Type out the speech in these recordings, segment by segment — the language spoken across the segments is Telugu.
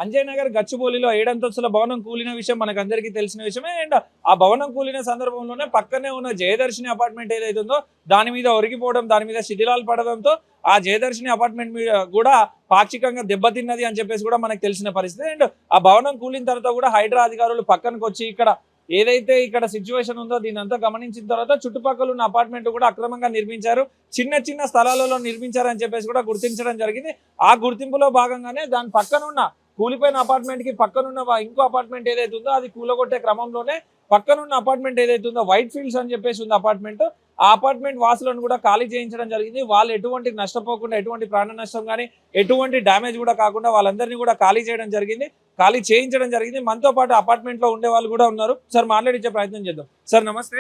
అంజయ్ నగర్ గచ్చిబౌలిలో 7 అంతస్తుల భవనం కూలిన విషయం మనకు అందరికీ తెలిసిన విషయమే. అండ్ ఆ భవనం కూలిన సందర్భంలోనే పక్కనే ఉన్న జయదర్శిని అపార్ట్మెంట్ ఏదైతే ఉందో దాని మీద ఒరిగిపోవడం, దాని మీద శిథిలాలు పడడంతో ఆ జయదర్శిని అపార్ట్మెంట్ మీద కూడా పాక్షికంగా దెబ్బతిన్నది అని చెప్పేసి కూడా మనకు తెలిసిన పరిస్థితి. అండ్ ఆ భవనం కూలిన తర్వాత కూడా హైడ్రా అధికారులు పక్కనకు వచ్చి ఇక్కడ ఏదైతే ఇక్కడ సిచ్యువేషన్ ఉందో దీని అంతా గమనించిన తర్వాత చుట్టుపక్కల ఉన్న అపార్ట్మెంట్ కూడా అక్రమంగా నిర్మించారు, చిన్న చిన్న స్థలాలలో నిర్మించారని చెప్పేసి కూడా గుర్తించడం జరిగింది. ఆ గుర్తింపులో భాగంగానే దాని పక్కనున్న కూలిపోయిన అపార్ట్మెంట్ కి పక్కనున్న ఇంకో అపార్ట్మెంట్ ఏదైతే ఉందో అది కూలగొట్టే క్రమంలోనే పక్కనున్న అపార్ట్మెంట్ ఏదైతే ఉందో వైట్ ఫీల్డ్స్ అని చెప్పేసి ఉంది అపార్ట్మెంట్, ఆ అపార్ట్మెంట్ వాసులను కూడా ఖాళీ చేయించడం జరిగింది. వాళ్ళు ఎటువంటి నష్టపోకుండా, ఎటువంటి ప్రాణ నష్టం కానీ ఎటువంటి డ్యామేజ్ కూడా కాకుండా వాళ్ళందరినీ కూడా ఖాళీ చేయడం జరిగింది, ఖాళీ చేయించడం జరిగింది. మనతో పాటు అపార్ట్మెంట్ లో ఉండే వాళ్ళు కూడా ఉన్నారు. సార్ మాట్లాడించే ప్రయత్నం చేద్దాం. సార్ నమస్తే.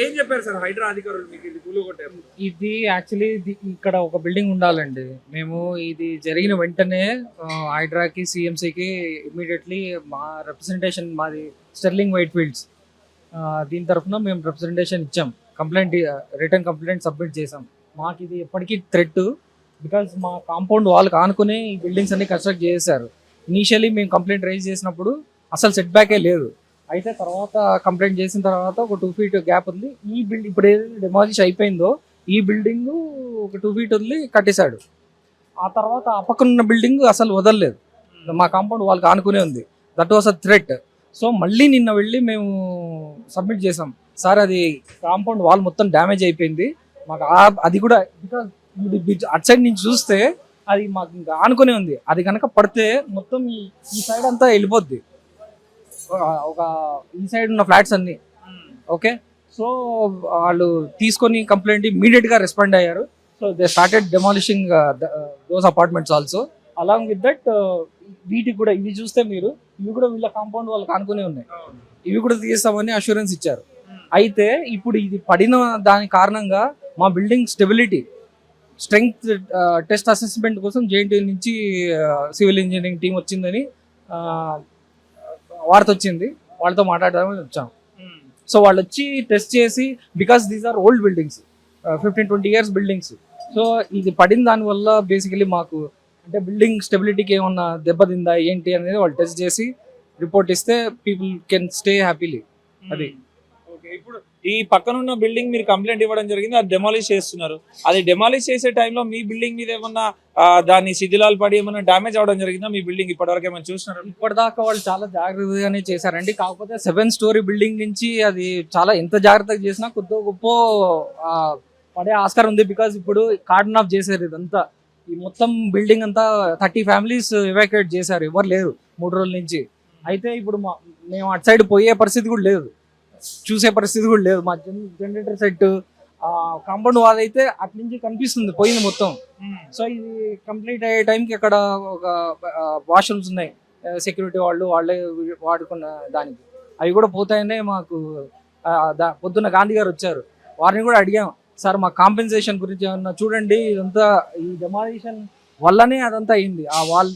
ఏం చెప్పారు సార్ హైడ్రా అధికారులు మీకు ఇది కూలగొట్టారు? ఇది యాక్చువల్లీ ఇక్కడ ఒక బిల్డింగ్ ఉండాలండి. మేము ఇది జరిగిన వెంటనే హైడ్రాకి సిఎంసీకి ఇమీడియట్లీ మా రిప్రజెంటేషన్, మాది స్టెర్లింగ్ వైట్ ఫీల్డ్స్, దీని తరఫున మేము రిప్రజెంటేషన్ ఇచ్చాం, కంప్లైంట్ రిటర్న్ కంప్లైంట్ సబ్మిట్ చేసాం. మాకు ఇది ఎప్పటికీ థ్రెట్, బికాజ్ మా కాంపౌండ్ వాళ్ళకి ఆనుకునే ఈ బిల్డింగ్స్ అన్ని కన్స్ట్రక్ట్ చేశారు. ఇనీషియలీ మేము కంప్లైంట్ రైజ్ చేసినప్పుడు అసలు సెట్ బ్యాకే లేదు. అయితే తర్వాత కంప్లైంట్ చేసిన తర్వాత ఒక 2 feet గ్యాప్ ఉంది. ఈ బిల్డింగ్ ఇప్పుడు ఏదైతే డెమాలిష్ అయిపోయిందో ఈ బిల్డింగ్ ఒక 2 feet ఉంది కట్టేశాడు. ఆ తర్వాత ఆ పక్కన ఉన్న బిల్డింగ్ అసలు వదలలేదు, మా కాంపౌండ్ వాళ్ళకి ఆనుకునే ఉంది. That was a threat. So మళ్ళీ నిన్న వెళ్ళి మేము సబ్మిట్ చేసాం, సార్ అది కాంపౌండ్ వాల్ మొత్తం డ్యామేజ్ అయిపోయింది మాకు, అది కూడా బికాజ్ అటు సైడ్ నుంచి చూస్తే అది మాకు ఇంకా ఆనుకునే ఉంది, అది కనుక పడితే మొత్తం ఈ సైడ్ అంతా వెళ్ళిపోద్ది, ఒక ఈ సైడ్ ఉన్న ఫ్లాట్స్ అన్ని. ఓకే, సో వాళ్ళు తీసుకొని కంప్లైంట్ ఇమీడియట్ గా రెస్పాండ్ అయ్యారు. So they started demolishing those apartments also. Along with that వీటికి కూడా ఇవి చూస్తే మీరు, ఇవి కూడా వీళ్ళ కాంపౌండ్ వాళ్ళకి ఆనుకునే ఉన్నాయి, ఇవి కూడా తీస్తామని అష్యూరెన్స్ ఇచ్చారు. అయితే ఇప్పుడు ఇది పడిన దాని కారణంగా మా building stability strength test assessment కోసం జేఎన్టీ నుంచి సివిల్ ఇంజనీరింగ్ టీం వచ్చిందని వార్త వచ్చింది, వాళ్ళతో మాట్లాడదామని వచ్చాం. సో వాళ్ళు వచ్చి టెస్ట్ చేసి, because these are old buildings, 15-20 years buildings, so ఇది పడిన దానివల్ల బేసికలీ మాకు అంటే బిల్డింగ్ స్టెబిలిటీకి ఏమన్నా దెబ్బతిందా ఏంటి అనేది వాళ్ళు టెస్ట్ చేసి రిపోర్ట్ ఇస్తే పీపుల్ కెన్ స్టే హ్యాపీలీ. అది ఇప్పుడు ఈ పక్కనున్న బిల్డింగ్ మీరు కంప్లైంట్ ఇవ్వడం జరిగింది, అది డెమాలిష్ చేస్తున్నారు. అది డెమాలిష్ చేసే టైంలో మీ బిల్డింగ్ మీద ఏమన్నా దాన్ని శిథిలాలు పడి ఏమన్నా డ్యామేజ్ అవడం జరిగిందా? మీ బిల్డింగ్ ఇప్పటివరకు ఏమైనా చూస్తున్నారు? ఇప్పటిదాకా వాళ్ళు చాలా జాగ్రత్తగానే చేశారండి. కాకపోతే 7-story బిల్డింగ్ నుంచి అది చాలా ఎంత జాగ్రత్తగా చేసినా కొద్ది గొప్ప పడే ఆస్కారం ఉంది. బికాజ్ ఇప్పుడు కార్డన్ ఆఫ్ చేశారు ఇదంతా, ఈ మొత్తం బిల్డింగ్ అంతా 30 families ఎవాక్యుయేట్ చేశారు, ఎవరు లేరు 3 రోజుల నుంచి. అయితే ఇప్పుడు మేము అటు సైడ్ పోయే పరిస్థితి కూడా లేదు, చూసే పరిస్థితి కూడా లేదు. మా జనరేటర్ సెట్ కాంపౌండ్ వాల్ అయితే అటు నుంచి కనిపిస్తుంది పోయింది మొత్తం. సో ఇది కంప్లీట్ అయ్యే టైంకి అక్కడ ఒక వాష్రూమ్స్ ఉన్నాయి, సెక్యూరిటీ వాళ్ళే వాడుకున్న దానికి, అవి కూడా పోతాయనే మాకు పొద్దున్న గాంధీ గారు వచ్చారు, వారిని కూడా అడిగాం, సార్ మా కాంపెన్సేషన్ గురించి ఏమన్నా చూడండి, ఇదంతా ఈ డెమాలిషన్ వల్లనే అదంతా అయింది, ఆ వాల్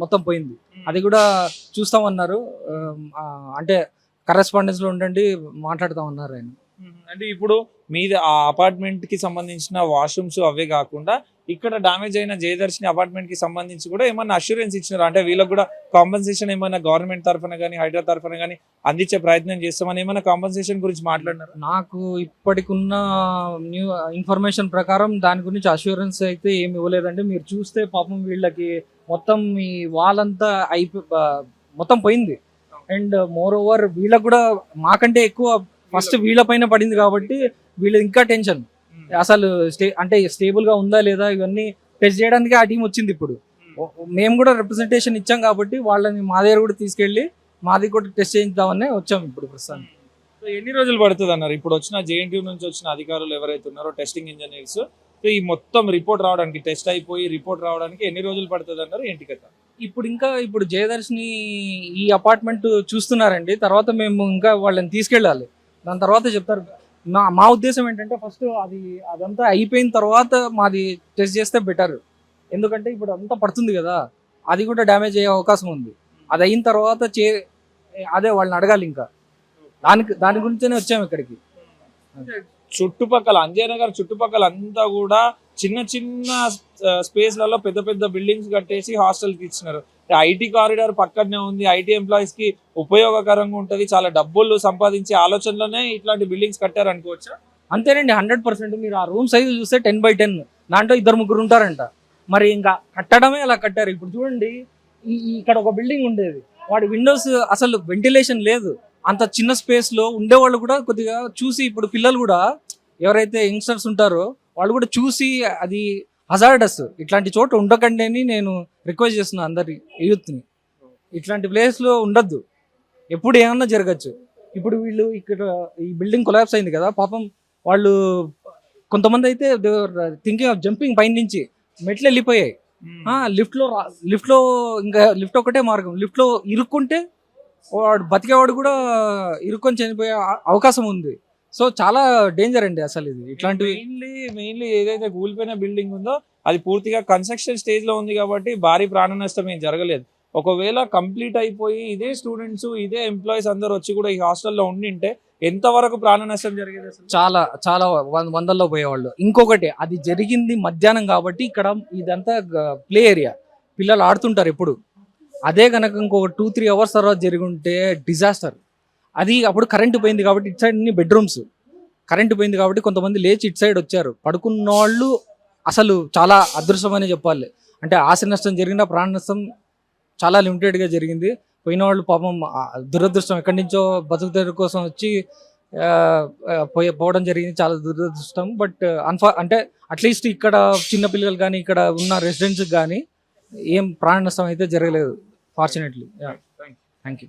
మొత్తం పోయింది, అది కూడా చూస్తామన్నారు. అంటే కరెస్పాండెన్స్ లో ఉండండి మాట్లాడుతామన్నారు ఆయన. అంటే ఇప్పుడు మీద ఆ అపార్ట్మెంట్ కి సంబంధించిన వాష్రూమ్స్ అవే కాకుండా ఇక్కడ డామేజ్ అయిన జయదర్శిని అపార్ట్మెంట్ కి సంబంధించి కూడా ఏమన్నా అష్యూరెన్స్ ఇచ్చినారు? అంటే వీళ్ళకి కూడా కాంపెన్సేషన్ ఏమైనా గవర్నమెంట్ తరఫున కానీ హైడ్రా తరఫున కానీ అందించే ప్రయత్నం చేస్తామని ఏమైనా కాంపెన్సేషన్ గురించి మాట్లాడినారు? నాకు ఇప్పటికున్న న్యూ ఇన్ఫర్మేషన్ ప్రకారం దాని గురించి అష్యూరెన్స్ అయితే ఏమి ఇవ్వలేదండి. మీరు చూస్తే పాపం వీళ్ళకి మొత్తం ఈ వాల్ అంతా మొత్తం పోయింది. అండ్ మోర్ ఓవర్ వీళ్ళకి కూడా మాకంటే ఎక్కువ ఫస్ట్ వీళ్ళ పైన పడింది కాబట్టి వీళ్ళు ఇంకా టెన్షన్, అసలు అంటే స్టేబుల్ గా ఉందా లేదా ఇవన్నీ టెస్ట్ చేయడానికి ఆ టీం వచ్చింది. ఇప్పుడు మేము కూడా రిప్రజెంటేషన్ ఇచ్చాం కాబట్టి వాళ్ళని మా దగ్గర కూడా తీసుకెళ్లి మాది కూడా టెస్ట్ చేయించామని వచ్చాం ఇప్పుడు ప్రస్తుతానికి. ఎన్ని రోజులు పడుతుంది అన్నారు ఇప్పుడు వచ్చిన జేఎన్టీ నుంచి వచ్చిన అధికారులు ఎవరైతే ఉన్నారో టెస్టింగ్ ఇంజనీర్స్, ఈ మొత్తం రిపోర్ట్ రావడానికి, టెస్ట్ అయిపోయి రిపోర్ట్ రావడానికి ఎన్ని రోజులు పడుతుంది అన్నారు ఏంటి కదా? ఇప్పుడు జయదర్శిని ఈ అపార్ట్మెంట్ చూస్తున్నారండి, తర్వాత మేము ఇంకా వాళ్ళని తీసుకెళ్ళాలి, దాని తర్వాత చెప్తారు. మా ఉద్దేశం ఏంటంటే ఫస్ట్ అదంతా అయిపోయిన తర్వాత మాది టెస్ట్ చేస్తే బెటర్, ఎందుకంటే ఇప్పుడు అంతా పడుతుంది కదా, అది కూడా డ్యామేజ్ అయ్యే అవకాశం ఉంది. అది అయిన తర్వాత అదే వాళ్ళని అడగాలి, ఇంకా దాని గురించేనే వచ్చాము ఇక్కడికి. చుట్టుపక్కల అంజయ్ నగర్ చుట్టుపక్కల అంతా కూడా చిన్న చిన్న స్పేస్లలో పెద్ద పెద్ద బిల్డింగ్స్ కట్టేసి హాస్టల్కి ఇచ్చినారు. ఐటీ కారిడార్ పక్కనే ఉంది, ఐటీ ఎంప్లాయీస్ కి ఉపయోగకరంగా ఉంటది, చాలా డబ్బులు సంపాదించే ఆలోచనలోనే ఇట్లాంటి బిల్డింగ్స్ కట్టారు అనుకోవచ్చా? అంతేనండి, 100%. మీరు ఆ రూమ్ సైజు చూస్తే 10x10, దాంట్లో 2-3 ఉంటారంట. మరి ఇంకా కట్టడమే అలా కట్టారు. ఇప్పుడు చూడండి, ఇక్కడ ఒక బిల్డింగ్ ఉండేది, వాడి విండోస్ అసలు వెంటిలేషన్ లేదు. అంత చిన్న స్పేస్ లో ఉండేవాళ్ళు కూడా కొద్దిగా చూసి, ఇప్పుడు పిల్లలు కూడా ఎవరైతే యంగ్స్టర్స్ ఉంటారో వాళ్ళు కూడా చూసి అది హజార్డస్, ఇట్లాంటి చోట ఉండకండి అని నేను రిక్వెస్ట్ చేస్తున్నాను అందరి యూత్ని. ఇట్లాంటి ప్లేస్లో ఉండొద్దు, ఎప్పుడు ఏమన్నా జరగచ్చు. ఇప్పుడు వీళ్ళు ఇక్కడ ఈ బిల్డింగ్ కొలాప్స్ అయింది కదా, పాపం వాళ్ళు కొంతమంది అయితే థింకింగ్ ఆఫ్ జంపింగ్ పైన నుంచి మెట్లు వెళ్ళిపోయాయి. లిఫ్ట్లో ఇంకా లిఫ్ట్ ఒకటే మార్గం, లిఫ్ట్లో ఇరుక్కుంటే వాడు బతికేవాడు కూడా ఇరుక్కొని చనిపోయే అవకాశం ఉంది. సో చాలా డేంజర్ అండి అసలు ఇది. ఇట్లాంటివి మెయిన్లీ ఏదైతే కూలిపోయిన బిల్డింగ్ ఉందో అది పూర్తిగా కన్స్ట్రక్షన్ స్టేజ్ లో ఉంది కాబట్టి భారీ ప్రాణ నష్టం ఏం జరగలేదు. ఒకవేళ కంప్లీట్ అయిపోయి ఇదే స్టూడెంట్స్ ఇదే ఎంప్లాయీస్ అందరు వచ్చి కూడా ఈ హాస్టల్లో ఉండింటే ఎంతవరకు ప్రాణ నష్టం జరిగేది అసలు? చాలా చాలా వందల్లో పోయేవాళ్ళు. ఇంకొకటి, అది జరిగింది మధ్యాహ్నం కాబట్టి ఇక్కడ ఇదంతా ప్లే ఏరియా, పిల్లలు ఆడుతుంటారు ఎప్పుడు. అదే కనుక ఇంకొక 2-3 అవర్స్ తర్వాత జరిగి ఉంటే డిజాస్టర్. అది అప్పుడు కరెంటు పోయింది కాబట్టి ఇటు సైడ్ అన్ని బెడ్రూమ్స్, కరెంటు పోయింది కాబట్టి కొంతమంది లేచి ఇటు సైడ్ వచ్చారు. పడుకున్న వాళ్ళు అసలు చాలా అదృష్టమని చెప్పాలి. అంటే ఆస్తి నష్టం జరిగిన, ప్రాణ నష్టం చాలా లిమిటెడ్గా జరిగింది. పోయిన వాళ్ళు పాపం దురదృష్టం, ఎక్కడి నుంచో బతుకుతెరువు కోసం వచ్చి పోవడం జరిగింది, చాలా దురదృష్టం. బట్ అంటే అట్లీస్ట్ ఇక్కడ చిన్నపిల్లలు కానీ ఇక్కడ ఉన్న రెసిడెంట్స్కి కానీ ఏం ప్రాణ నష్టం అయితే జరగలేదు, ఫార్చునేట్లీ. Thank you.